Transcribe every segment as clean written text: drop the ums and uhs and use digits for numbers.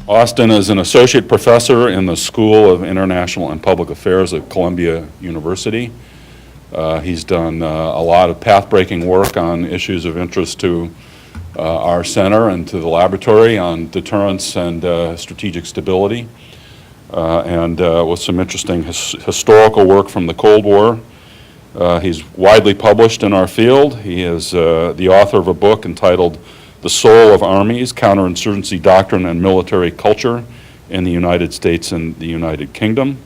Austin is an associate professor in the School of International and Public Affairs at Columbia University. He's done a lot of path-breaking work on issues of interest to our center and to the laboratory on deterrence and strategic stability, and with some interesting historical work from the Cold War. He's widely published in our field. He is the author of a book entitled The Soul of Armies, Counterinsurgency Doctrine and Military Culture in the United States and the United Kingdom.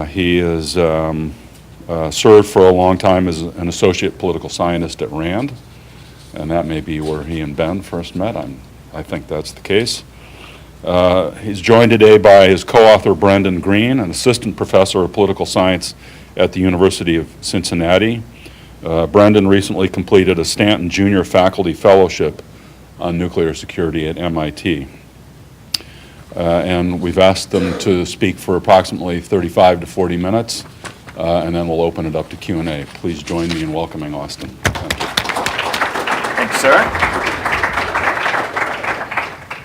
He has served for a long time as an associate political scientist at RAND, and that may be where he and Ben first met. I think that's the case. He's joined today by his co-author Brendan Green, an assistant professor of political science at the University of Cincinnati. Brendan recently completed a Stanton Junior Faculty Fellowship on nuclear security at MIT. And we've asked them to speak for approximately 35 to 40 minutes, and then we'll open it up to Q&A. Please join me in welcoming Austin. Thank you. Thank you, sir.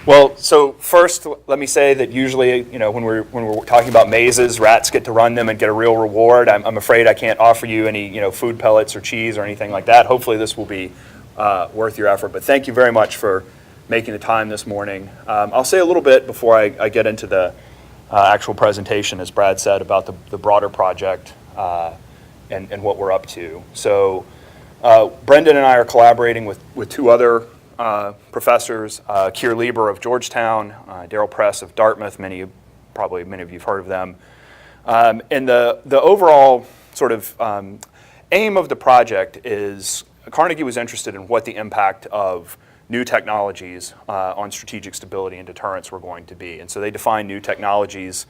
Well, so first, let me say that usually, when we're talking about mazes, rats get to run them and get a real reward. I'm afraid I can't offer you any, food pellets or cheese or anything like that. Hopefully, this will be worth your effort. But thank you very much for making the time this morning. I'll say a little bit before I get into the actual presentation, as Brad said, about the broader project and what we're up to. So, Brendan and I are collaborating with two other professors, Keir Lieber of Georgetown, Daryl Press of Dartmouth. Many of you have heard of them. And the overall sort of aim of the project is Carnegie was interested in what the impact of new technologies on strategic stability and deterrence were going to be. And so they define new technologies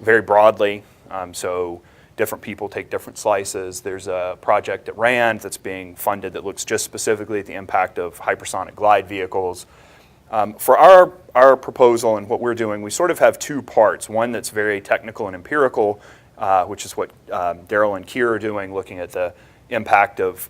very broadly. So different people take different slices. There's a project at RAND that's being funded that looks just specifically at the impact of hypersonic glide vehicles. For our proposal and what we're doing, we sort of have two parts. One that's very technical and empirical, which is what Daryl and Keir are doing, looking at the impact of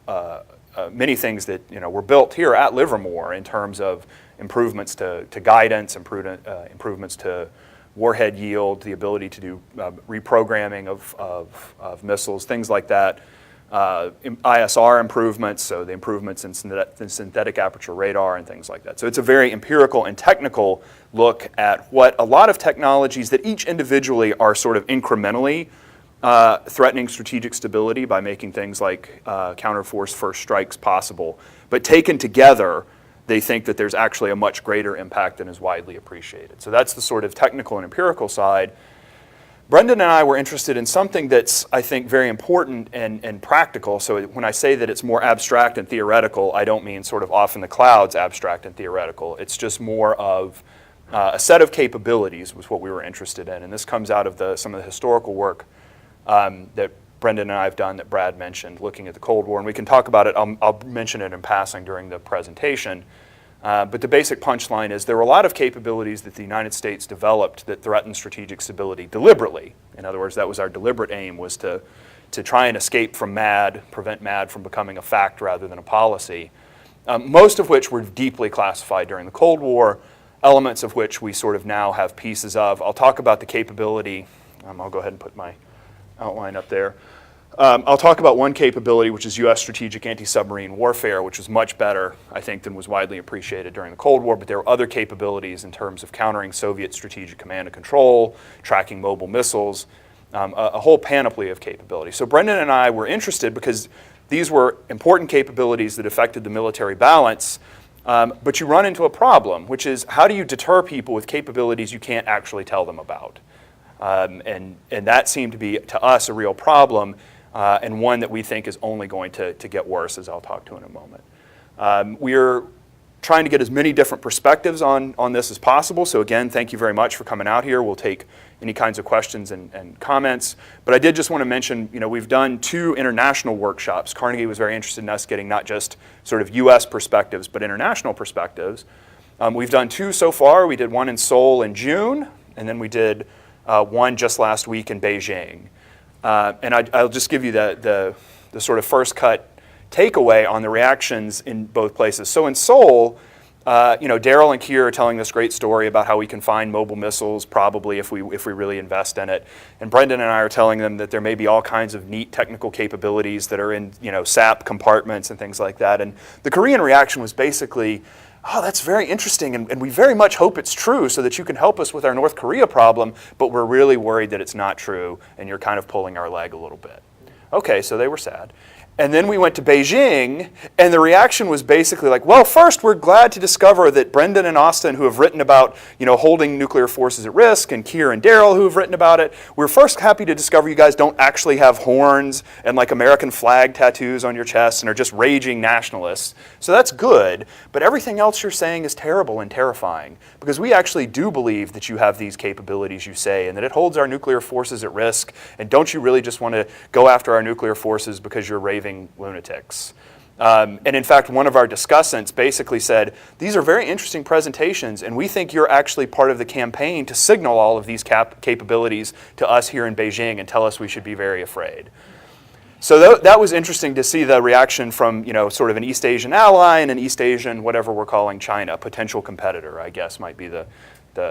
many things that were built here at Livermore in terms of improvements to guidance, improvements to warhead yield, the ability to do reprogramming of missiles, things like that. ISR improvements, so the improvements in synthetic aperture radar and things like that. So it's a very empirical and technical look at what a lot of technologies that each individually are sort of incrementally threatening strategic stability by making things like counterforce first strikes possible. But taken together, they think that there's actually a much greater impact than is widely appreciated. So that's the sort of technical and empirical side. Brendan and I were interested in something that's, I think, very important and practical. So when I say that it's more abstract and theoretical, I don't mean sort of off in the clouds abstract and theoretical. It's just more of a set of capabilities was what we were interested in. And this comes out of some of the historical work that Brendan and I have done that Brad mentioned, looking at the Cold War. And we can talk about it. I'll mention it in passing during the presentation. But the basic punchline is there were a lot of capabilities that the United States developed that threatened strategic stability deliberately. In other words, that was our deliberate aim, was to try and escape from MAD, prevent MAD from becoming a fact rather than a policy, most of which were deeply classified during the Cold War, elements of which we sort of now have pieces of. I'll talk about the capability. I'll go ahead and put my outline up there. I'll talk about one capability, which is U.S. strategic anti-submarine warfare, which was much better, I think, than was widely appreciated during the Cold War. But there were other capabilities in terms of countering Soviet strategic command and control, tracking mobile missiles, a whole panoply of capabilities. So Brendan and I were interested because these were important capabilities that affected the military balance. But you run into a problem, which is how do you deter people with capabilities you can't actually tell them about? And that seemed to be, to us, a real problem, and one that we think is only going to get worse, as I'll talk to in a moment. We're trying to get as many different perspectives on this as possible. So again, thank you very much for coming out here. We'll take any kinds of questions and comments. But I did just want to mention, we've done 2 international workshops. Carnegie was very interested in us getting not just sort of US perspectives, but international perspectives. We've done 2 so far. We did one in Seoul in June, and then we did one just last week in Beijing. And I'll just give you the sort of first cut takeaway on the reactions in both places. So in Seoul, Daryl and Keir are telling this great story about how we can find mobile missiles probably if we really invest in it. And Brendan and I are telling them that there may be all kinds of neat technical capabilities that are in SAP compartments and things like that. And the Korean reaction was basically, oh, that's very interesting, and we very much hope it's true so that you can help us with our North Korea problem, but we're really worried that it's not true, and you're kind of pulling our leg a little bit. Okay, so they were sad. And then we went to Beijing, and the reaction was basically like, well, first, we're glad to discover that Brendan and Austin, who have written about holding nuclear forces at risk, and Keir and Daryl, who have written about it, we're first happy to discover you guys don't actually have horns and like American flag tattoos on your chest and are just raging nationalists. So that's good, but everything else you're saying is terrible and terrifying, because we actually do believe that you have these capabilities, you say, and that it holds our nuclear forces at risk, and don't you really just want to go after our nuclear forces because you're raving lunatics? And in fact, one of our discussants basically said, these are very interesting presentations, and we think you're actually part of the campaign to signal all of these capabilities to us here in Beijing and tell us we should be very afraid. So that was interesting to see the reaction from sort of an East Asian ally and an East Asian, whatever we're calling China, potential competitor, I guess might be the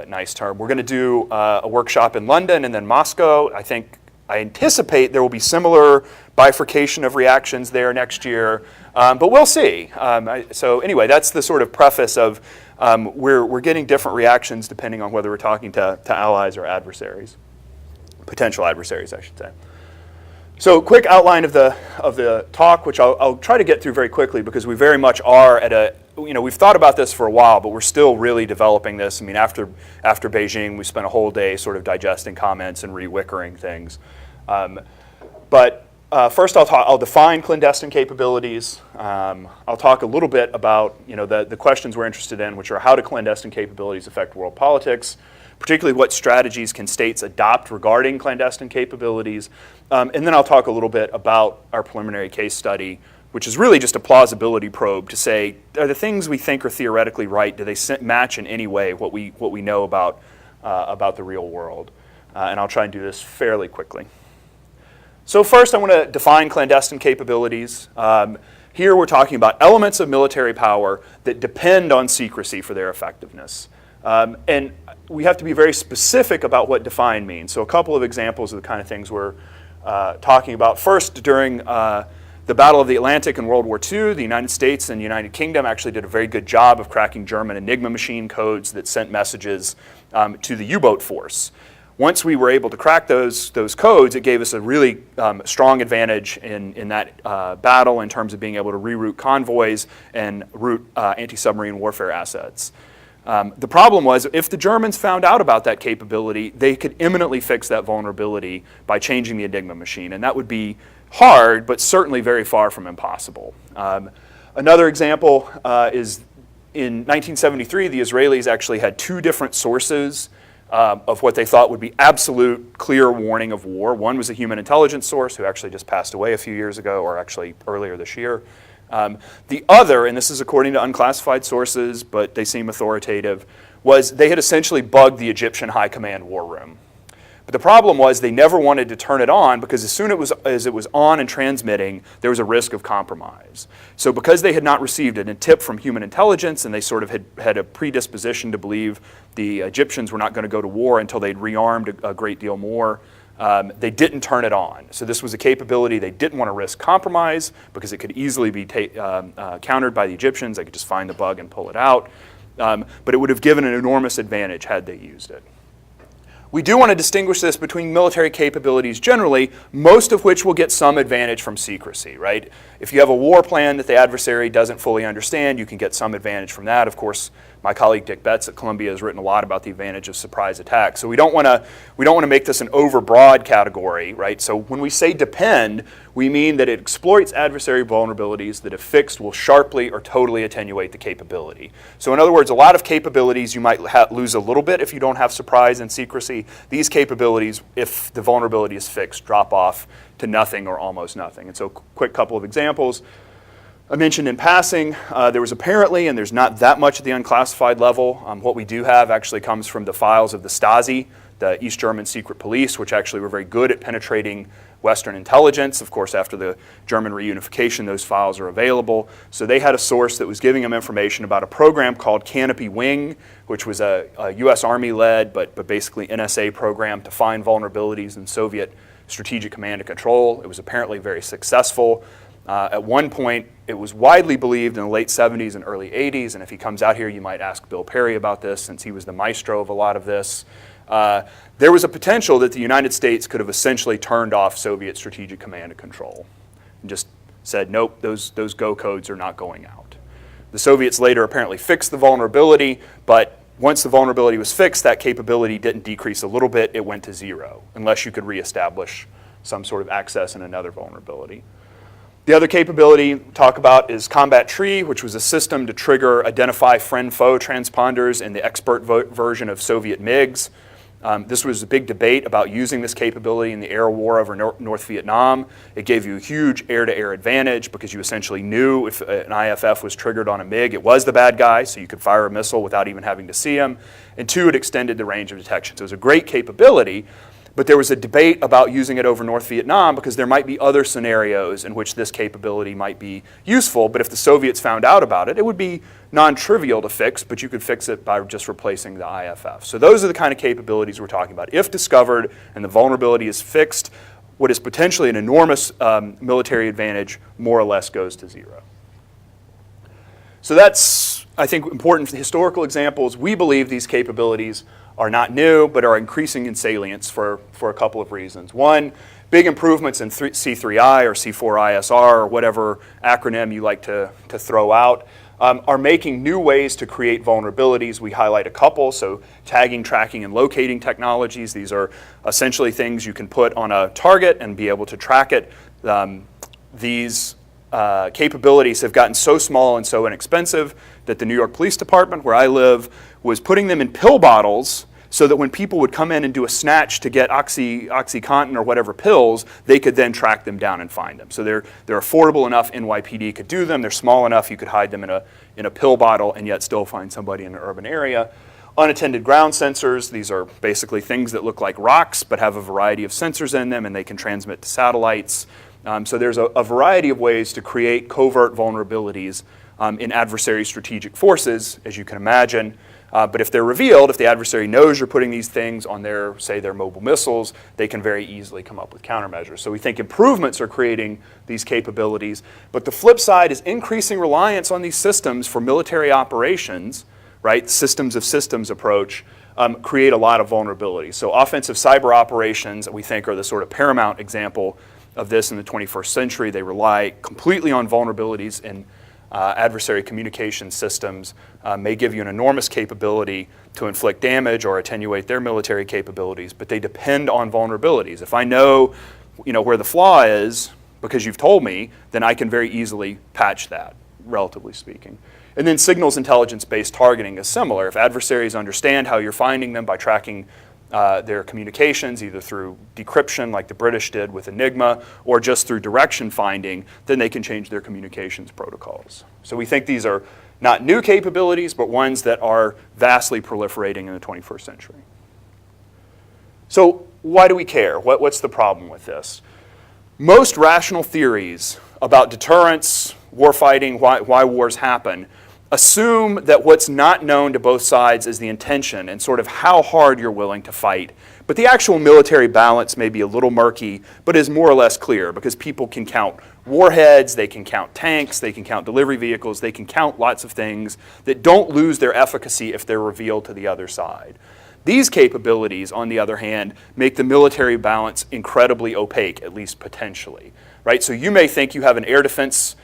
nice term. We're going to do a workshop in London and then Moscow. I anticipate there will be similar bifurcation of reactions there next year, but we'll see. So anyway, that's the sort of preface of we're getting different reactions depending on whether we're talking to allies or adversaries, potential adversaries, I should say. So quick outline of the talk, which I'll try to get through very quickly because we very much are at a, we've thought about this for a while, but we're still really developing this. I mean, after Beijing, we spent a whole day sort of digesting comments and re-wickering things. First I'll define clandestine capabilities. I'll talk a little bit about the questions we're interested in, which are how do clandestine capabilities affect world politics, particularly what strategies can states adopt regarding clandestine capabilities. And then I'll talk a little bit about our preliminary case study, which is really just a plausibility probe to say, are the things we think are theoretically right, do they match in any way what we know about the real world? And I'll try and do this fairly quickly. So first I want to define clandestine capabilities. Here we're talking about elements of military power that depend on secrecy for their effectiveness. And we have to be very specific about what define means. So a couple of examples of the kind of things we're talking about. First, during the Battle of the Atlantic in World War II, the United States and the United Kingdom actually did a very good job of cracking German Enigma machine codes that sent messages to the U-boat force. Once we were able to crack those codes, it gave us a really strong advantage in that battle in terms of being able to reroute convoys and route anti-submarine warfare assets. The problem was, if the Germans found out about that capability, they could imminently fix that vulnerability by changing the Enigma machine, and that would be hard, but certainly very far from impossible. Another example is in 1973, the Israelis actually had two different sources of what they thought would be absolute clear warning of war. One was a human intelligence source who actually just passed away a few years ago, or actually earlier this year. The other, and this is according to unclassified sources, but they seem authoritative, was they had essentially bugged the Egyptian high command war room. But the problem was they never wanted to turn it on because as soon as it was on and transmitting, there was a risk of compromise. So because they had not received a tip from human intelligence and they sort of had a predisposition to believe the Egyptians were not going to go to war until they'd rearmed a great deal more, they didn't turn it on. So this was a capability they didn't want to risk compromise because it could easily be countered by the Egyptians. They could just find the bug and pull it out. But it would have given an enormous advantage had they used it. We do want to distinguish this between military capabilities generally, most of which will get some advantage from secrecy, right? If you have a war plan that the adversary doesn't fully understand, you can get some advantage from that. Of course, my colleague Dick Betts at Columbia has written a lot about the advantage of surprise attack. So we don't want to make this an overbroad category, right? So when we say depend, we mean that it exploits adversary vulnerabilities that if fixed will sharply or totally attenuate the capability. So in other words, a lot of capabilities you might lose a little bit if you don't have surprise and secrecy. These capabilities, if the vulnerability is fixed, drop off to nothing or almost nothing. And so quick couple of examples. I mentioned in passing, there was apparently, and there's not that much at the unclassified level. What we do have actually comes from the files of the Stasi, the East German secret police, which actually were very good at penetrating Western intelligence. Of course, after the German reunification, those files are available. So they had a source that was giving them information about a program called Canopy Wing, which was a US Army-led, but basically NSA program to find vulnerabilities in Soviet strategic command and control. It was apparently very successful. At one point, it was widely believed in the late 70s and early 80s, and if he comes out here, you might ask Bill Perry about this, since he was the maestro of a lot of this. There was a potential that the United States could have essentially turned off Soviet strategic command and control and just said, nope, those go codes are not going out. The Soviets later apparently fixed the vulnerability, but once the vulnerability was fixed, that capability didn't decrease a little bit, it went to zero, unless you could reestablish some sort of access in another vulnerability. The other capability we talk about is Combat Tree, which was a system to trigger identify friend-foe transponders in the expert version of Soviet MiGs. This was a big debate about using this capability in the air war over North Vietnam. It gave you a huge air-to-air advantage because you essentially knew if an IFF was triggered on a MiG, it was the bad guy, so you could fire a missile without even having to see him. And two, it extended the range of detection. So it was a great capability, but there was a debate about using it over North Vietnam because there might be other scenarios in which this capability might be useful, but if the Soviets found out about it, it would be non-trivial to fix, but you could fix it by just replacing the IFF. So those are the kind of capabilities we're talking about. If discovered and the vulnerability is fixed, what is potentially an enormous military advantage more or less goes to zero. So that's, I think, important historical examples. We believe these capabilities are not new, but are increasing in salience for a couple of reasons. One, big improvements in C3I or C4ISR or whatever acronym you like to throw out are making new ways to create vulnerabilities. We highlight a couple, so tagging, tracking, and locating technologies. These are essentially things you can put on a target and be able to track it. These capabilities have gotten so small and so inexpensive that the New York Police Department, where I live, was putting them in pill bottles so that when people would come in and do a snatch to get OxyContin or whatever pills, they could then track them down and find them. So they're affordable enough NYPD could do them. They're small enough you could hide them in a pill bottle and yet still find somebody in an urban area. Unattended ground sensors, these are basically things that look like rocks but have a variety of sensors in them and they can transmit to satellites. So there's a variety of ways to create covert vulnerabilities in adversary strategic forces, as you can imagine. But if they're revealed, if the adversary knows you're putting these things on their, say, their mobile missiles, they can very easily come up with countermeasures. So we think improvements are creating these capabilities. But the flip side is increasing reliance on these systems for military operations, right? Systems of systems approach create a lot of vulnerabilities. So offensive cyber operations, we think, are the sort of paramount example of this in the 21st century. They rely completely on vulnerabilities in adversary communication systems, may give you an enormous capability to inflict damage or attenuate their military capabilities, but they depend on vulnerabilities. If I know, where the flaw is because you've told me, then I can very easily patch that, relatively speaking. And then signals intelligence-based targeting is similar. If adversaries understand how you're finding them by tracking their communications, either through decryption like the British did with Enigma, or just through direction finding, then they can change their communications protocols. So we think these are not new capabilities, but ones that are vastly proliferating in the 21st century. So why do we care? What's the problem with this? Most rational theories about deterrence, warfighting, why wars happen, assume that what's not known to both sides is the intention and sort of how hard you're willing to fight. But the actual military balance may be a little murky, but is more or less clear because people can count warheads, they can count tanks, they can count delivery vehicles, they can count lots of things that don't lose their efficacy if they're revealed to the other side. These capabilities, on the other hand, make the military balance incredibly opaque, at least potentially, right? So you may think you have an air defense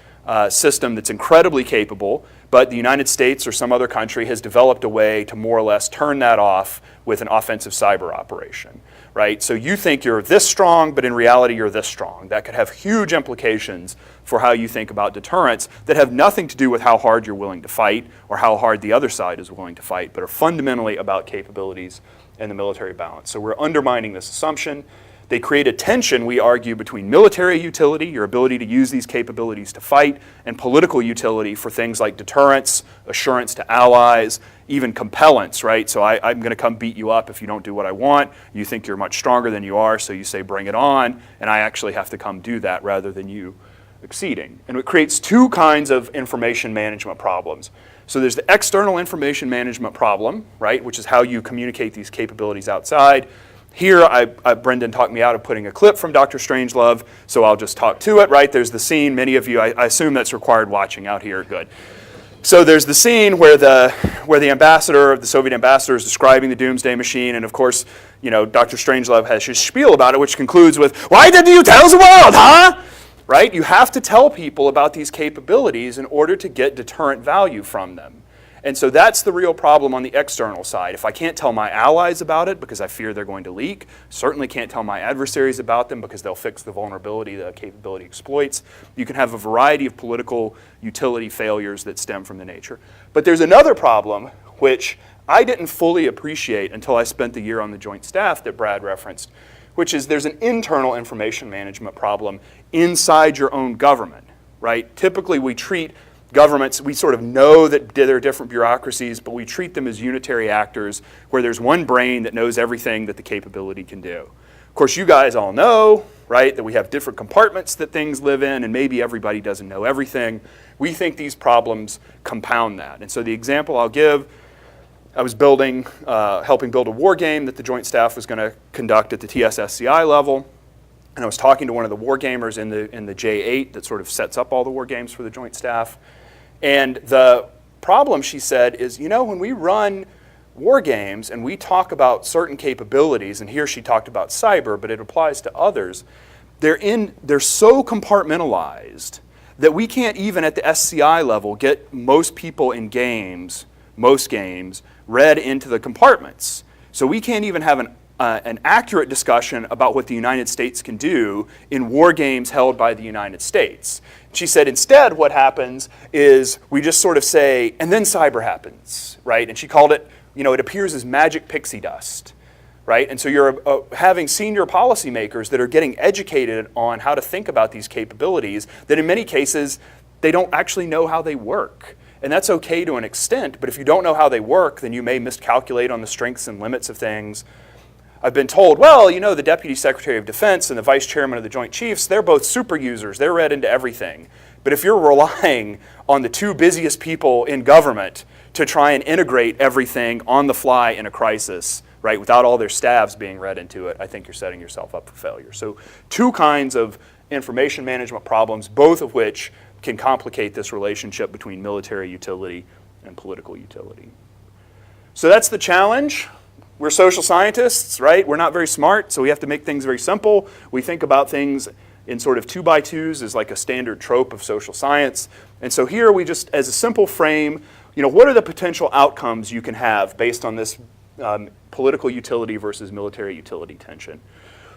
system that's incredibly capable, but the United States or some other country has developed a way to more or less turn that off with an offensive cyber operation, right? So you think you're this strong, but in reality you're this strong. That could have huge implications for how you think about deterrence that have nothing to do with how hard you're willing to fight or how hard the other side is willing to fight, but are fundamentally about capabilities and the military balance. So we're undermining this assumption. They create a tension, we argue, between military utility, your ability to use these capabilities to fight, and political utility for things like deterrence, assurance to allies, even compellence, right? So I'm going to come beat you up if you don't do what I want. You think you're much stronger than you are, so you say bring it on, and I actually have to come do that rather than you exceeding. And it creates two kinds of information management problems. So there's the external information management problem, right, which is how you communicate these capabilities outside. Here, Brendan talked me out of putting a clip from Dr. Strangelove, so I'll just talk to it, right? There's the scene, many of you, I assume that's required watching out here, good. So there's the scene where the ambassador, the Soviet ambassador, is describing the Doomsday Machine, and of course, you know, Dr. Strangelove has his spiel about it, which concludes with, "Why didn't you tell the world, huh?" Right? You have to tell people about these capabilities in order to get deterrent value from them. And so that's the real problem on the external side. If I can't tell my allies about it because I fear they're going to leak, certainly can't tell my adversaries about them because they'll fix the vulnerability the capability exploits. You can have a variety of political utility failures that stem from the nature. But there's another problem which I didn't fully appreciate until I spent the year on the joint staff that Brad referenced, which is there's an internal information management problem inside your own government, right? Typically we treat governments, we sort of know that there are different bureaucracies, but we treat them as unitary actors where there's one brain that knows everything that the capability can do. Of course, you guys all know, right, that we have different compartments that things live in, and maybe everybody doesn't know everything. We think these problems compound that. And so the example I'll give, I was helping build a war game that the Joint Staff was going to conduct at the TSSCI level. And I was talking to one of the war gamers in the J8 that sort of sets up all the war games for the Joint Staff. And the problem, she said, is, you know, when we run war games and we talk about certain capabilities, and here she talked about cyber, but it applies to others, they're so compartmentalized that we can't even at the SCI level get most people in games, most games, read into the compartments. So we can't even have an accurate discussion about what the United States can do in war games held by the United States. She said instead what happens is we just sort of say, and then cyber happens, right? And she called it, you know, it appears as magic pixie dust, right? And so you're having senior policymakers that are getting educated on how to think about these capabilities that in many cases they don't actually know how they work. And that's okay to an extent, but if you don't know how they work, then you may miscalculate on the strengths and limits of things. I've been told, well, you know, the Deputy Secretary of Defense and the Vice Chairman of the Joint Chiefs, they're both super users. They're read into everything. But if you're relying on the two busiest people in government to try and integrate everything on the fly in a crisis, right, without all their staffs being read into it, I think you're setting yourself up for failure. So two kinds of information management problems, both of which can complicate this relationship between military utility and political utility. So that's the challenge. We're social scientists, right? We're not very smart, so we have to make things very simple. We think about things in sort of 2x2s as like a standard trope of social science. And so here we just, as a simple frame, you know, what are the potential outcomes you can have based on this political utility versus military utility tension?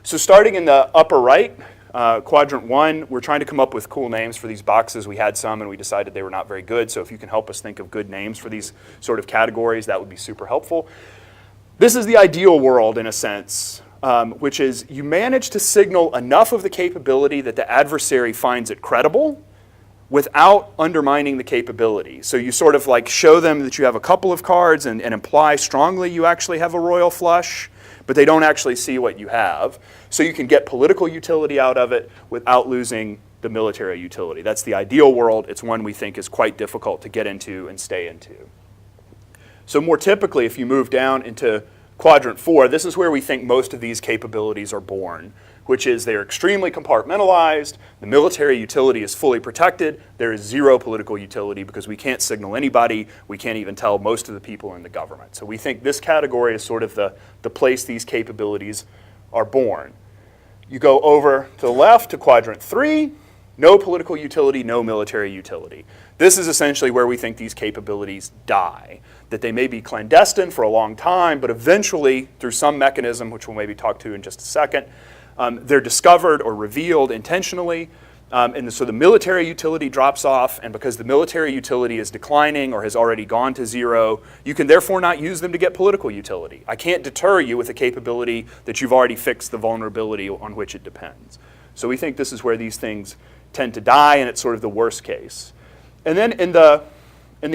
So starting in the upper right, quadrant 1, we're trying to come up with cool names for these boxes. We had some and we decided they were not very good, so if you can help us think of good names for these sort of categories, that would be super helpful. This is the ideal world in a sense, which is you manage to signal enough of the capability that the adversary finds it credible without undermining the capability. So you sort of like show them that you have a couple of cards and imply strongly you actually have a royal flush, but they don't actually see what you have. So you can get political utility out of it without losing the military utility. That's the ideal world. It's one we think is quite difficult to get into and stay into. So more typically, if you move down into quadrant 4, this is where we think most of these capabilities are born, which is they're extremely compartmentalized, the military utility is fully protected, there is zero political utility because we can't signal anybody, we can't even tell most of the people in the government. So we think this category is sort of the place these capabilities are born. You go over to the left to quadrant 3, no political utility, no military utility. This is essentially where we think these capabilities die, that they may be clandestine for a long time, but eventually, through some mechanism, which we'll maybe talk to in just a second, they're discovered or revealed intentionally, So the military utility drops off, and because the military utility is declining or has already gone to zero, you can therefore not use them to get political utility. I can't deter you with a capability that you've already fixed the vulnerability on which it depends. So we think this is where these things tend to die, and it's sort of the worst case. And then in the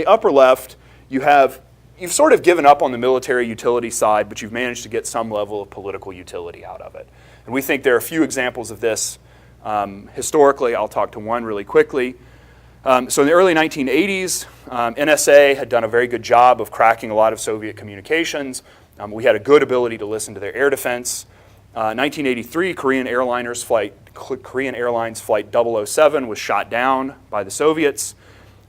upper left, you've sort of given up on the military utility side, but you've managed to get some level of political utility out of it. And we think there are a few examples of this. Historically, I'll talk to one really quickly. So in the early 1980s, NSA had done a very good job of cracking a lot of Soviet communications. We had a good ability to listen to their air defense. 1983, Korean Airlines Flight 007 was shot down by the Soviets.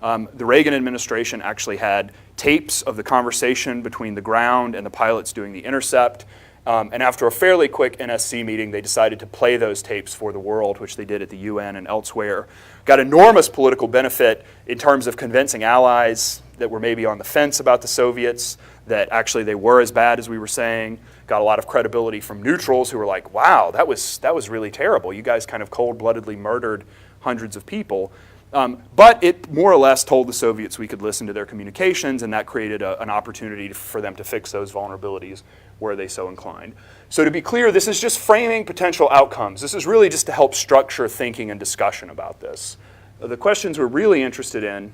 The Reagan administration actually had tapes of the conversation between the ground and the pilots doing the intercept. And after a fairly quick NSC meeting, they decided to play those tapes for the world, which they did at the UN and elsewhere. Got enormous political benefit in terms of convincing allies that were maybe on the fence about the Soviets, that actually they were as bad as we were saying. Got a lot of credibility from neutrals who were like, wow, that was really terrible. You guys kind of cold-bloodedly murdered hundreds of people. But it more or less told the Soviets we could listen to their communications, and that created an opportunity for them to fix those vulnerabilities were they so inclined. So to be clear, this is just framing potential outcomes. This is really just to help structure thinking and discussion about this. The questions we're really interested in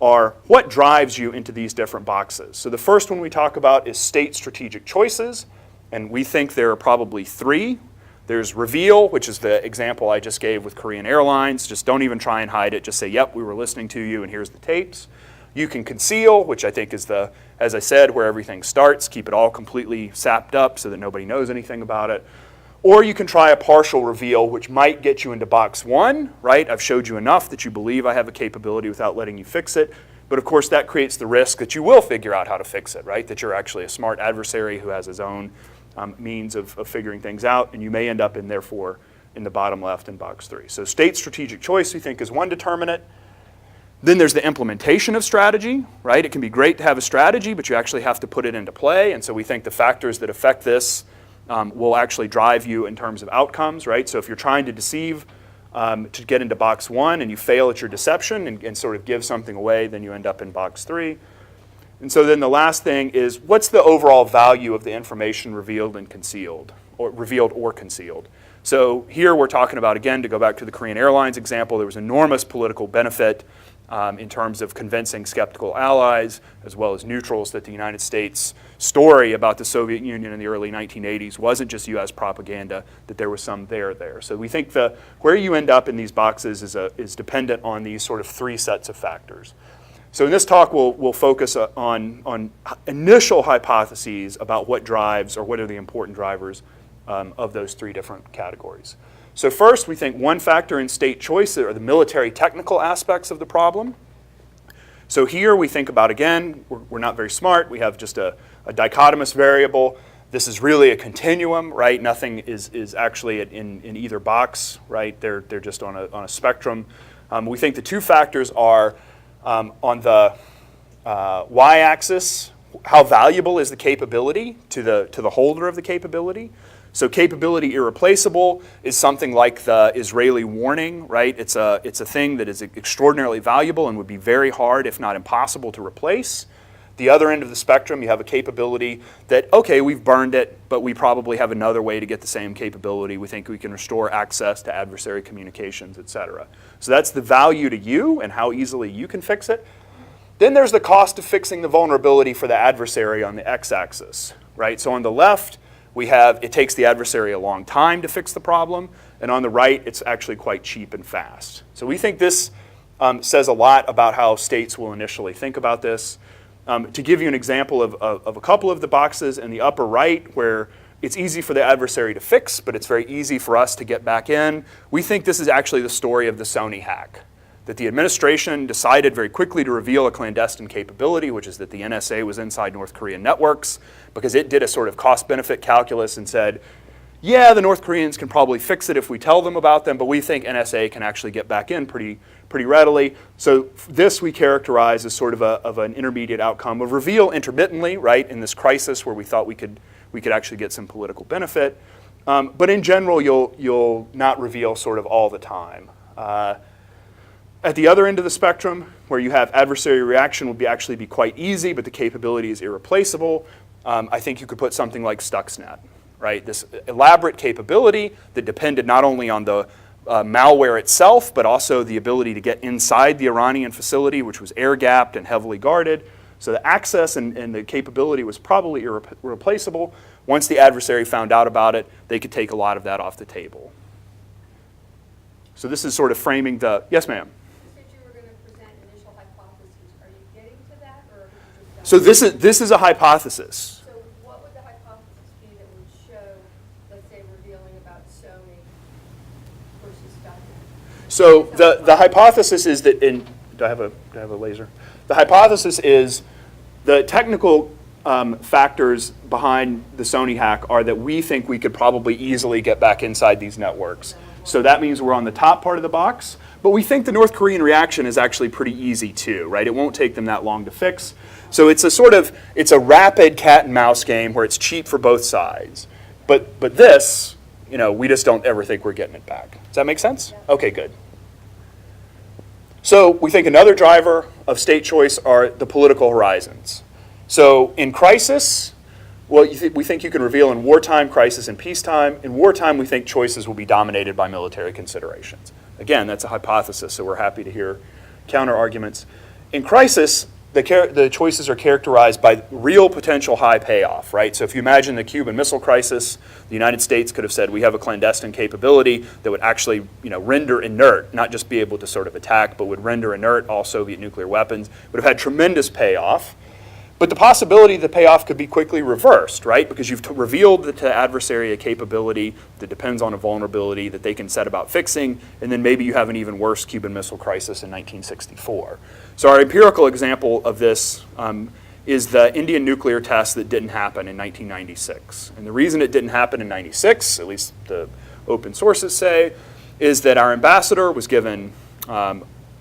are what drives you into these different boxes. So the first one we talk about is state strategic choices, and we think there are probably three. There's reveal, which is the example I just gave with Korean Airlines. Just don't even try and hide it. Just say, yep, we were listening to you, and here's the tapes. You can conceal, which I think is as I said, where everything starts. Keep it all completely sapped up so that nobody knows anything about it. Or you can try a partial reveal, which might get you into box one, right? I've showed you enough that you believe I have a capability without letting you fix it. But of course, that creates the risk that you will figure out how to fix it, right? That you're actually a smart adversary who has his own means of figuring things out, and you may end up therefore in the bottom left in box three. So state strategic choice we think is one determinant. Then there's the implementation of strategy, right? It can be great to have a strategy, but you actually have to put it into play, and so we think the factors that affect this will actually drive you in terms of outcomes, right? So if you're trying to deceive to get into box one and you fail at your deception and sort of give something away, then you end up in box three. And so then the last thing is, what's the overall value of the information revealed and concealed, or revealed or concealed? So here we're talking about, again, to go back to the Korean Airlines example, there was enormous political benefit in terms of convincing skeptical allies, as well as neutrals, that the United States story about the Soviet Union in the early 1980s wasn't just US propaganda, that there was some there. So we think where you end up in these boxes is dependent on these sort of three sets of factors. So in this talk, we'll focus on initial hypotheses about what drives, or what are the important drivers of those three different categories. So first, we think one factor in state choice are the military technical aspects of the problem. So here we think about, again, we're not very smart. We have just a dichotomous variable. This is really a continuum, right? Nothing is actually in either box, right? They're just on a spectrum. We think the two factors are on the y-axis, how valuable is the capability to the holder of the capability? So capability irreplaceable is something like the Israeli warning, right? It's a thing that is extraordinarily valuable and would be very hard, if not impossible, to replace. The other end of the spectrum, you have a capability that, okay, we've burned it, but we probably have another way to get the same capability. We think we can restore access to adversary communications, et cetera. So that's the value to you and how easily you can fix it. Then there's the cost of fixing the vulnerability for the adversary on the x-axis, right? So on the left, it takes the adversary a long time to fix the problem, and on the right, it's actually quite cheap and fast. So we think this says a lot about how states will initially think about this. To give you an example of a couple of the boxes in the upper right, where it's easy for the adversary to fix, but it's very easy for us to get back in, we think this is actually the story of the Sony hack. That the administration decided very quickly to reveal a clandestine capability, which is that the NSA was inside North Korean networks, because it did a sort of cost-benefit calculus and said, yeah, the North Koreans can probably fix it if we tell them about them, but we think NSA can actually get back in pretty readily. So this we characterize as sort of an intermediate outcome of reveal intermittently, right, in this crisis where we thought we could actually get some political benefit. But in general, you'll not reveal sort of all the time. At the other end of the spectrum, where you have adversary reaction would actually be quite easy, but the capability is irreplaceable, I think you could put something like Stuxnet, right? This elaborate capability that depended not only on the malware itself, but also the ability to get inside the Iranian facility, which was air-gapped and heavily guarded. So the access and the capability was probably irreplaceable. Once the adversary found out about it, they could take a lot of that off the table. So this is sort of framing the, yes ma'am? You said you were going to present initial hypotheses. Are you getting to that, or have you just So this is a hypothesis. So what would the hypothesis be that would show, let's say, revealing about Sony versus Stuxnet? So the hypothesis is that in, do I have a laser? The hypothesis is the technical factors behind the Sony hack are that we think we could probably easily get back inside these networks. So that means we're on the top part of the box, but we think the North Korean reaction is actually pretty easy too, right? It won't take them that long to fix. So it's a rapid cat and mouse game where it's cheap for both sides. But this, we just don't ever think we're getting it back. Does that make sense? Okay, good. So we think another driver of state choice are the political horizons. So in crisis, well, we think you can reveal in wartime, crisis, and peacetime. In wartime, we think choices will be dominated by military considerations. Again, that's a hypothesis, so we're happy to hear counter arguments. In crisis, the choices are characterized by real potential high payoff, right? So if you imagine the Cuban Missile Crisis, the United States could have said, we have a clandestine capability that would actually render inert, not just be able to sort of attack, but would render inert all Soviet nuclear weapons, would have had tremendous payoff. But the possibility the payoff could be quickly reversed, right? Because you've revealed to the adversary a capability that depends on a vulnerability that they can set about fixing, and then maybe you have an even worse Cuban Missile Crisis in 1964. So our empirical example of this is the Indian nuclear test that didn't happen in 1996. And the reason it didn't happen in 96, at least the open sources say, is that our ambassador was given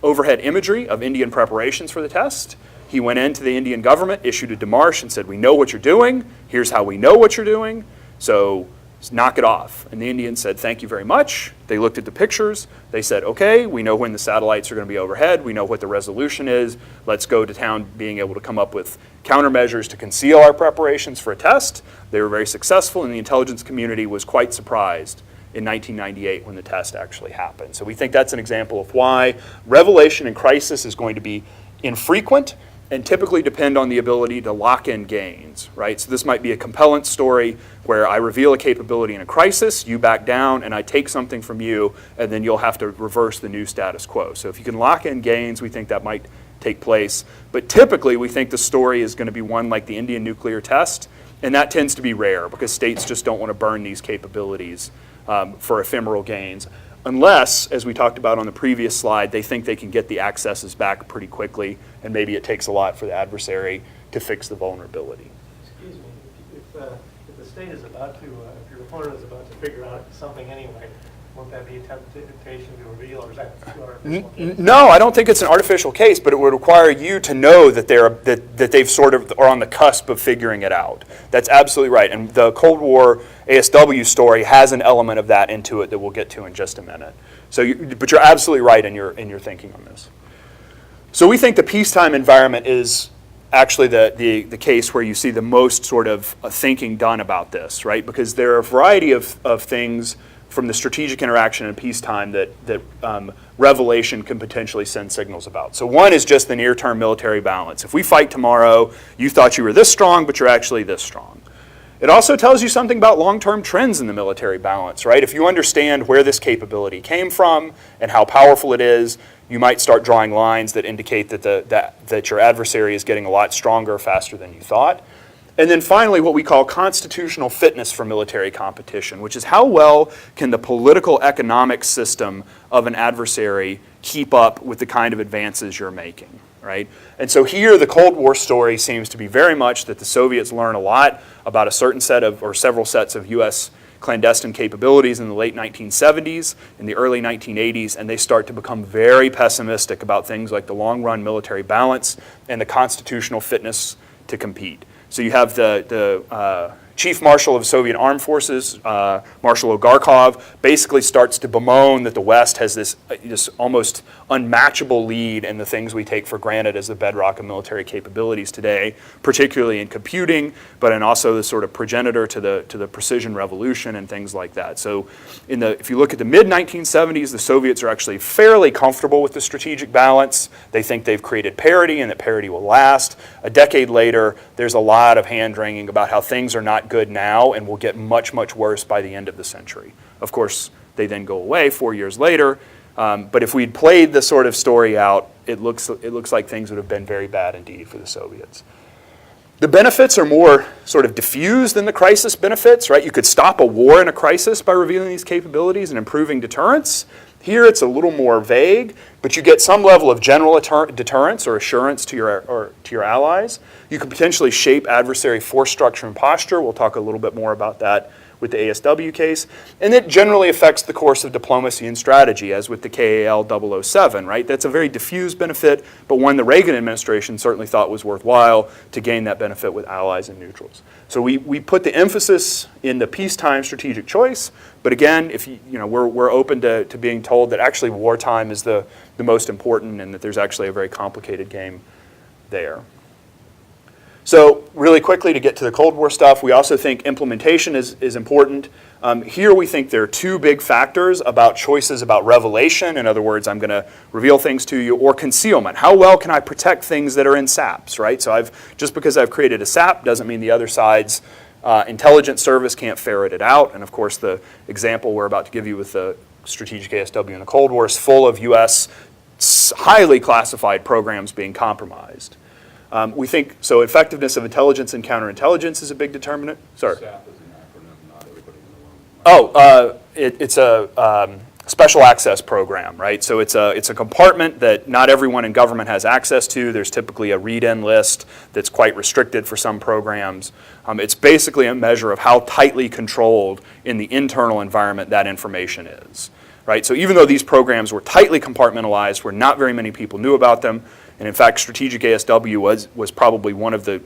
overhead imagery of Indian preparations for the test. He went into the Indian government, issued a démarche, and said, we know what you're doing. Here's how we know what you're doing. So knock it off. And the Indians said, thank you very much. They looked at the pictures. They said, okay, we know when the satellites are going to be overhead. We know what the resolution is. Let's go to town being able to come up with countermeasures to conceal our preparations for a test. They were very successful, and the intelligence community was quite surprised in 1998 when the test actually happened. So we think that's an example of why revelation in crisis is going to be infrequent and typically depend on the ability to lock in gains, right? So this might be a compellent story where I reveal a capability in a crisis, you back down, and I take something from you, and then you'll have to reverse the new status quo. So if you can lock in gains, we think that might take place. But typically, we think the story is going to be one like the Indian nuclear test, and that tends to be rare because states just don't want to burn these capabilities for ephemeral gains. Unless, as we talked about on the previous slide, they think they can get the accesses back pretty quickly, and maybe it takes a lot for the adversary to fix the vulnerability. Excuse me, if the state is about to, if your opponent is about to figure out something anyway, won't that be a temptation to reveal, or is that too artificial? No, I don't think it's an artificial case, but it would require you to know that they've sort of are on the cusp of figuring it out. That's absolutely right, and the Cold War ASW story has an element of that into it that we'll get to in just a minute. So, but you're absolutely right in your thinking on this. So we think the peacetime environment is actually the case where you see the most sort of thinking done about this, right? Because there are a variety of things from the strategic interaction in peacetime that revelation can potentially send signals about. So one is just the near-term military balance. If we fight tomorrow, you thought you were this strong, but you're actually this strong. It also tells you something about long-term trends in the military balance, right? If you understand where this capability came from and how powerful it is, you might start drawing lines that indicate that your adversary is getting a lot stronger faster than you thought. And then finally, what we call constitutional fitness for military competition, which is how well can the political economic system of an adversary keep up with the kind of advances you're making, right? And so here the Cold War story seems to be very much that the Soviets learn a lot about a certain set of, or several sets of US clandestine capabilities in the late 1970s, in the early 1980s, and they start to become very pessimistic about things like the long-run military balance and the constitutional fitness to compete. So you have the Chief Marshal of Soviet Armed Forces, Marshal Ogarkov, basically starts to bemoan that the West has this almost unmatchable lead in the things we take for granted as the bedrock of military capabilities today, particularly in computing, but in also the sort of progenitor to the precision revolution and things like that. So if you look at the mid-1970s, the Soviets are actually fairly comfortable with the strategic balance. They think they've created parity and that parity will last. A decade later, there's a lot of hand-wringing about how things are not good now and will get much, much worse by the end of the century. Of course, they then go away 4 years later. But if we'd played the sort of story out, it looks like things would have been very bad indeed for the Soviets. The benefits are more sort of diffused than the crisis benefits, right? You could stop a war in a crisis by revealing these capabilities and improving deterrence. Here it's a little more vague, but you get some level of general deterrence or assurance to your allies. You could potentially shape adversary force structure and posture. We'll talk a little bit more about that with the ASW case. And it generally affects the course of diplomacy and strategy, as with the KAL 007, right? That's a very diffuse benefit, but one the Reagan administration certainly thought was worthwhile to gain that benefit with allies and neutrals. So we put the emphasis in the peacetime strategic choice, but again, if we're open to being told that actually wartime is the most important and that there's actually a very complicated game there. So really quickly to get to the Cold War stuff, we also think implementation is important. Here we think there are two big factors about choices about revelation. In other words, I'm going to reveal things to you, or concealment. How well can I protect things that are in SAPs, right? So just because I've created a SAP doesn't mean the other side's intelligence service can't ferret it out. And of course, the example we're about to give you with the strategic ASW in the Cold War is full of US highly classified programs being compromised. We think, so effectiveness of intelligence and counterintelligence is a big determinant. Sorry. SAP is an acronym, not everybody in the room. It's a special access program, right? So it's a compartment that not everyone in government has access to. There's typically a read-in list that's quite restricted for some programs. It's basically a measure of how tightly controlled in the internal environment that information is, right? So even though these programs were tightly compartmentalized, where not very many people knew about them, and in fact, strategic ASW was probably one of the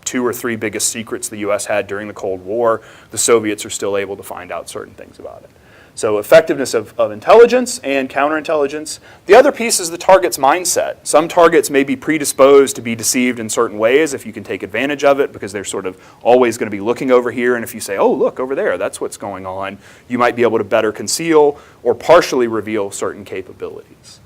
2 or 3 biggest secrets the US had during the Cold War. The Soviets are still able to find out certain things about it. So effectiveness of intelligence and counterintelligence. The other piece is the target's mindset. Some targets may be predisposed to be deceived in certain ways if you can take advantage of it, because they're sort of always going to be looking over here, and if you say, oh, look, over there, that's what's going on, you might be able to better conceal or partially reveal certain capabilities.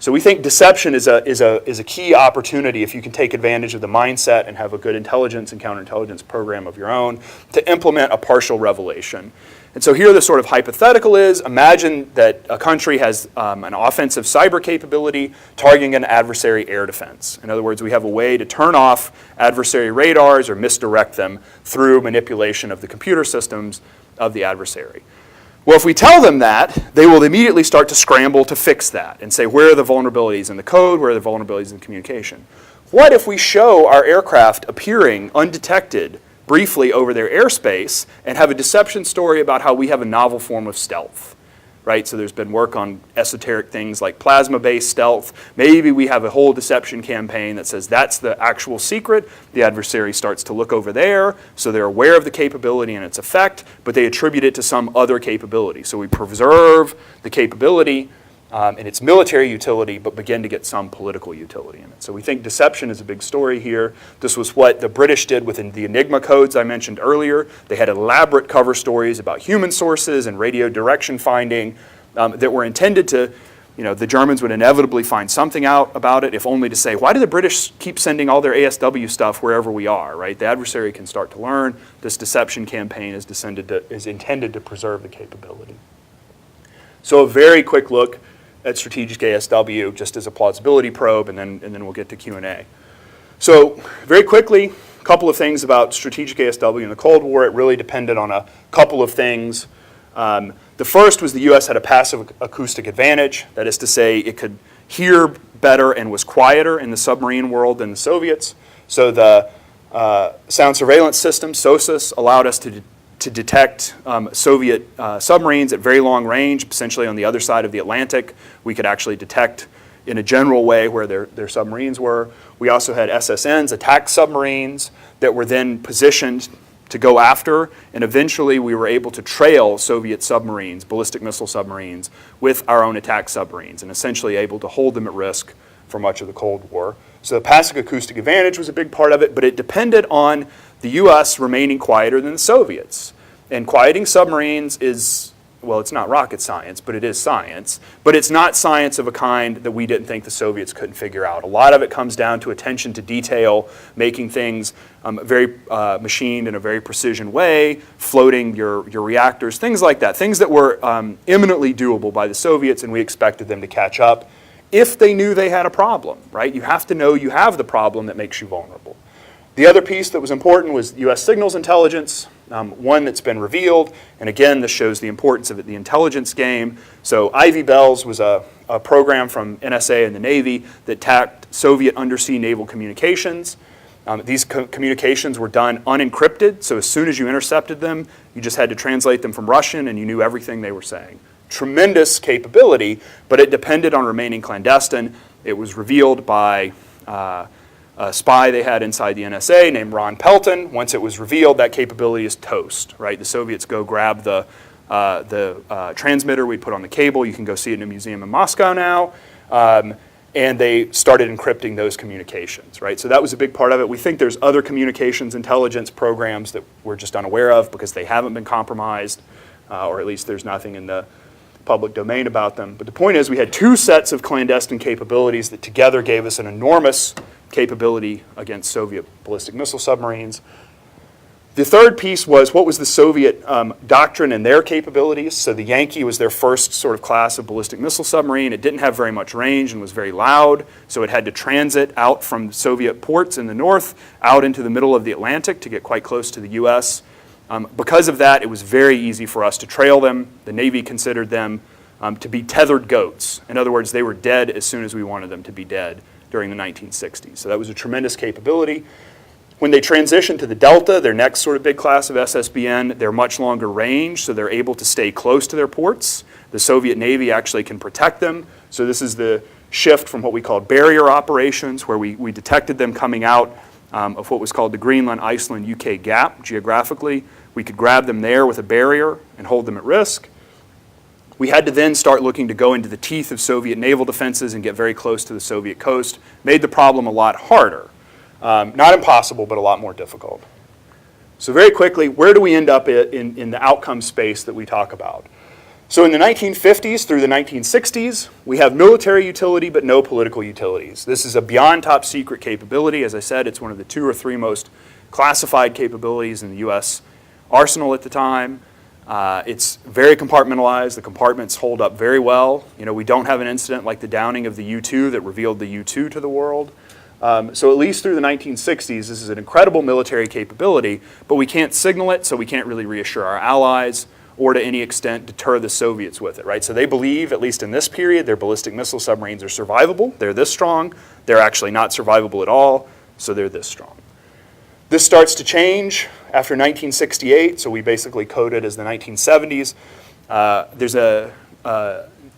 So we think deception is a key opportunity if you can take advantage of the mindset and have a good intelligence and counterintelligence program of your own to implement a partial revelation. And so here the sort of hypothetical is, imagine that a country has an offensive cyber capability targeting an adversary air defense. In other words, we have a way to turn off adversary radars or misdirect them through manipulation of the computer systems of the adversary. Well, if we tell them that, they will immediately start to scramble to fix that and say, where are the vulnerabilities in the code? Where are the vulnerabilities in communication? What if we show our aircraft appearing undetected briefly over their airspace and have a deception story about how we have a novel form of stealth, right? So there's been work on esoteric things like plasma-based stealth. Maybe we have a whole deception campaign that says that's the actual secret. The adversary starts to look over there, so they're aware of the capability and its effect, but they attribute it to some other capability. So we preserve the capability and its military utility, but begin to get some political utility in it. So we think deception is a big story here. This was what the British did within the Enigma codes I mentioned earlier. They had elaborate cover stories about human sources and radio direction finding that were intended to, the Germans would inevitably find something out about it, if only to say, why do the British keep sending all their ASW stuff wherever we are, right? The adversary can start to learn. This deception campaign is intended to preserve the capability. So a very quick look at strategic ASW just as a plausibility probe, and then we'll get to Q&A. So very quickly, a couple of things about strategic ASW in the Cold War. It really depended on a couple of things. The first was the US had a passive acoustic advantage. That is to say, it could hear better and was quieter in the submarine world than the Soviets. So the sound surveillance system, SOSUS, allowed us to detect Soviet submarines at very long range, essentially on the other side of the Atlantic. We could actually detect in a general way where their submarines were. We also had SSNs, attack submarines, that were then positioned to go after, and eventually we were able to trail Soviet submarines, ballistic missile submarines, with our own attack submarines, and essentially able to hold them at risk for much of the Cold War. So the passive acoustic advantage was a big part of it, but it depended on the U.S. remaining quieter than the Soviets. And quieting submarines is, well, it's not rocket science, but it is science. But it's not science of a kind that we didn't think the Soviets couldn't figure out. A lot of it comes down to attention to detail, making things very machined in a very precision way, floating your reactors, things like that. Things that were eminently doable by the Soviets, and we expected them to catch up if they knew they had a problem, right? You have to know you have the problem that makes you vulnerable. The other piece that was important was U.S. signals intelligence, one that's been revealed, and again, this shows the importance of it, the intelligence game. So Ivy Bells was a program from NSA and the Navy that tracked Soviet undersea naval communications. These communications were done unencrypted, so as soon as you intercepted them, you just had to translate them from Russian and you knew everything they were saying. Tremendous capability, but it depended on remaining clandestine. It was revealed by a spy they had inside the NSA named Ron Pelton. Once it was revealed, that capability is toast, right? The Soviets go grab the transmitter we put on the cable. You can go see it in a museum in Moscow now. And they started encrypting those communications, right? So that was a big part of it. We think there's other communications intelligence programs that we're just unaware of because they haven't been compromised, or at least there's nothing in the public domain about them. But the point is we had two sets of clandestine capabilities that together gave us an enormous capability against Soviet ballistic missile submarines. The third piece was what was the Soviet doctrine and their capabilities. So the Yankee was their first sort of class of ballistic missile submarine. It didn't have very much range and was very loud, so it had to transit out from Soviet ports in the north out into the middle of the Atlantic to get quite close to the U.S. Because of that, it was very easy for us to trail them. The Navy considered them to be tethered goats. In other words, they were dead as soon as we wanted them to be dead during the 1960s. So that was a tremendous capability. When they transitioned to the Delta, their next sort of big class of SSBN, they're much longer range, so they're able to stay close to their ports. The Soviet Navy actually can protect them. So this is the shift from what we called barrier operations, where we detected them coming out of what was called the Greenland, Iceland, UK gap geographically. We could grab them there with a barrier and hold them at risk. We had to then start looking to go into the teeth of Soviet naval defenses and get very close to the Soviet coast. Made the problem a lot harder. Not impossible, but a lot more difficult. So very quickly, where do we end up in the outcome space that we talk about? So in the 1950s through the 1960s, we have military utility but no political utilities. This is a beyond top secret capability. As I said, it's one of the 2 or 3 most classified capabilities in the U.S. arsenal at the time. It's very compartmentalized. The compartments hold up very well. You know, we don't have an incident like the downing of the U-2 that revealed the U-2 to the world. So at least through the 1960s, this is an incredible military capability, but we can't signal it, so we can't really reassure our allies or to any extent deter the Soviets with it, right? So they believe, at least in this period, their ballistic missile submarines are survivable. They're this strong. They're actually not survivable at all, so they're this strong. This starts to change after 1968, so we basically code it as the 1970s. There's a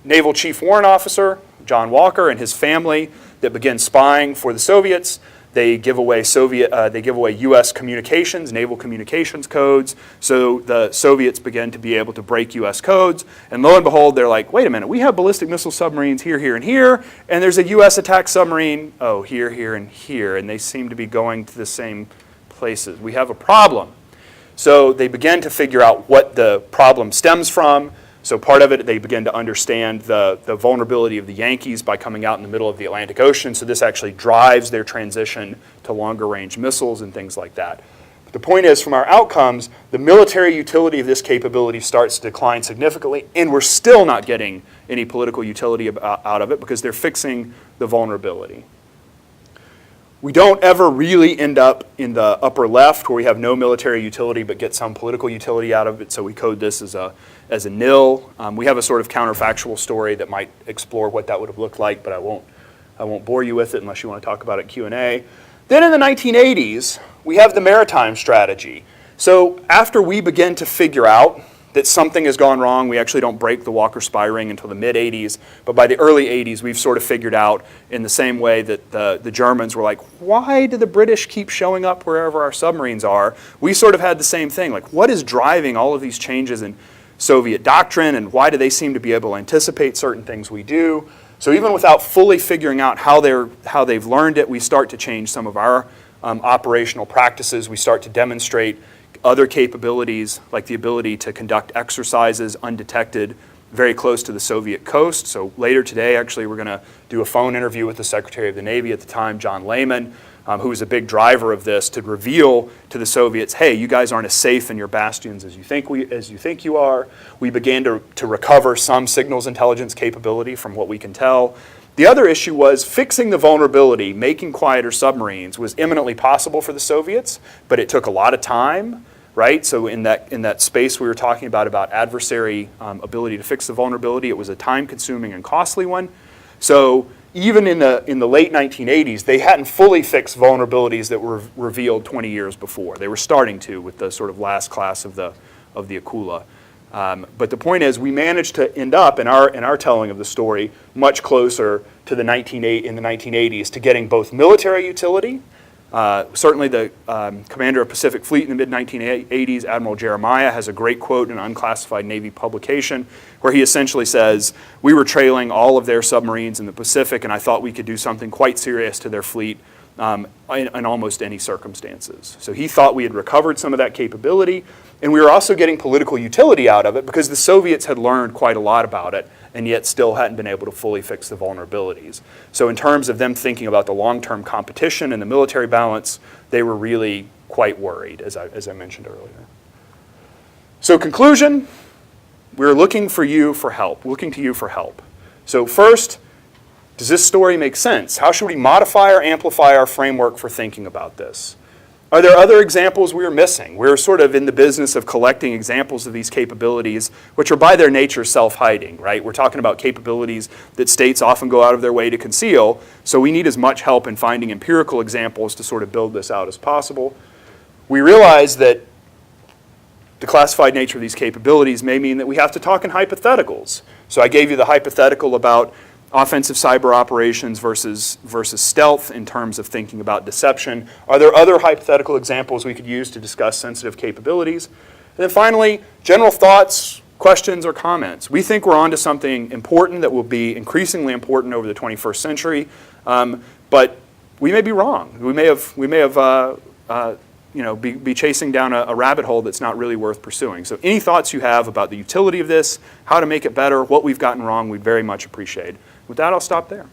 Naval Chief Warrant Officer, John Walker, and his family that begin spying for the Soviets. They give away U.S. communications, naval communications codes, so the Soviets begin to be able to break U.S. codes. And lo and behold, they're like, wait a minute, we have ballistic missile submarines here, here, and here, and there's a U.S. attack submarine, oh, here, here, and here, and they seem to be going to the same places. We have a problem. So they begin to figure out what the problem stems from. So part of it, they begin to understand the vulnerability of the Yankees by coming out in the middle of the Atlantic Ocean. So this actually drives their transition to longer range missiles and things like that. But the point is, from our outcomes, the military utility of this capability starts to decline significantly, and we're still not getting any political utility out of it because they're fixing the vulnerability. We don't ever really end up in the upper left where we have no military utility but get some political utility out of it, so we code this as a nil. We have a sort of counterfactual story that might explore what that would have looked like, but I won't bore you with it unless you want to talk about it in Q&A. Then in the 1980s, we have the maritime strategy. So after we begin to figure out that something has gone wrong. We actually don't break the Walker spy ring until the mid-'80s, but by the early '80s, we've sort of figured out in the same way that the Germans were like, why do the British keep showing up wherever our submarines are? We sort of had the same thing, like what is driving all of these changes in Soviet doctrine, and why do they seem to be able to anticipate certain things we do? So even without fully figuring out how they've learned it, we start to change some of our operational practices. We start to demonstrate other capabilities, like the ability to conduct exercises undetected very close to the Soviet coast. So later today, actually, we're going to do a phone interview with the Secretary of the Navy at the time, John Lehman, who was a big driver of this, to reveal to the Soviets, hey, you guys aren't as safe in your bastions as you think you are. We began to recover some signals intelligence capability from what we can tell. The other issue was fixing the vulnerability, making quieter submarines was eminently possible for the Soviets, but it took a lot of time, right? So in that space we were talking about adversary ability to fix the vulnerability, it was a time-consuming and costly one. So even in the late 1980s, they hadn't fully fixed vulnerabilities that were revealed 20 years before. They were starting to with the sort of last class of the Akula. But the point is, we managed to end up in our telling of the story much closer to in the 1980s to getting both military utility. Certainly, the commander of Pacific Fleet in the mid-1980s, Admiral Jeremiah, has a great quote in an unclassified Navy publication where he essentially says, "We were trailing all of their submarines in the Pacific, and I thought we could do something quite serious to their fleet in almost any circumstances." So he thought we had recovered some of that capability. And we were also getting political utility out of it because the Soviets had learned quite a lot about it and yet still hadn't been able to fully fix the vulnerabilities. So in terms of them thinking about the long-term competition and the military balance, they were really quite worried, as I mentioned earlier. So conclusion, we're looking to you for help. So first, does this story make sense? How should we modify or amplify our framework for thinking about this? Are there other examples we are missing? We're sort of in the business of collecting examples of these capabilities, which are by their nature self-hiding, right? We're talking about capabilities that states often go out of their way to conceal, so we need as much help in finding empirical examples to sort of build this out as possible. We realize that the classified nature of these capabilities may mean that we have to talk in hypotheticals. So I gave you the hypothetical about offensive cyber operations versus stealth in terms of thinking about deception. Are there other hypothetical examples we could use to discuss sensitive capabilities? And then finally, general thoughts, questions, or comments. We think we're onto something important that will be increasingly important over the 21st century, but we may be wrong. We may have be chasing down a rabbit hole that's not really worth pursuing. So any thoughts you have about the utility of this, how to make it better, what we've gotten wrong, we'd very much appreciate. With that, I'll stop there.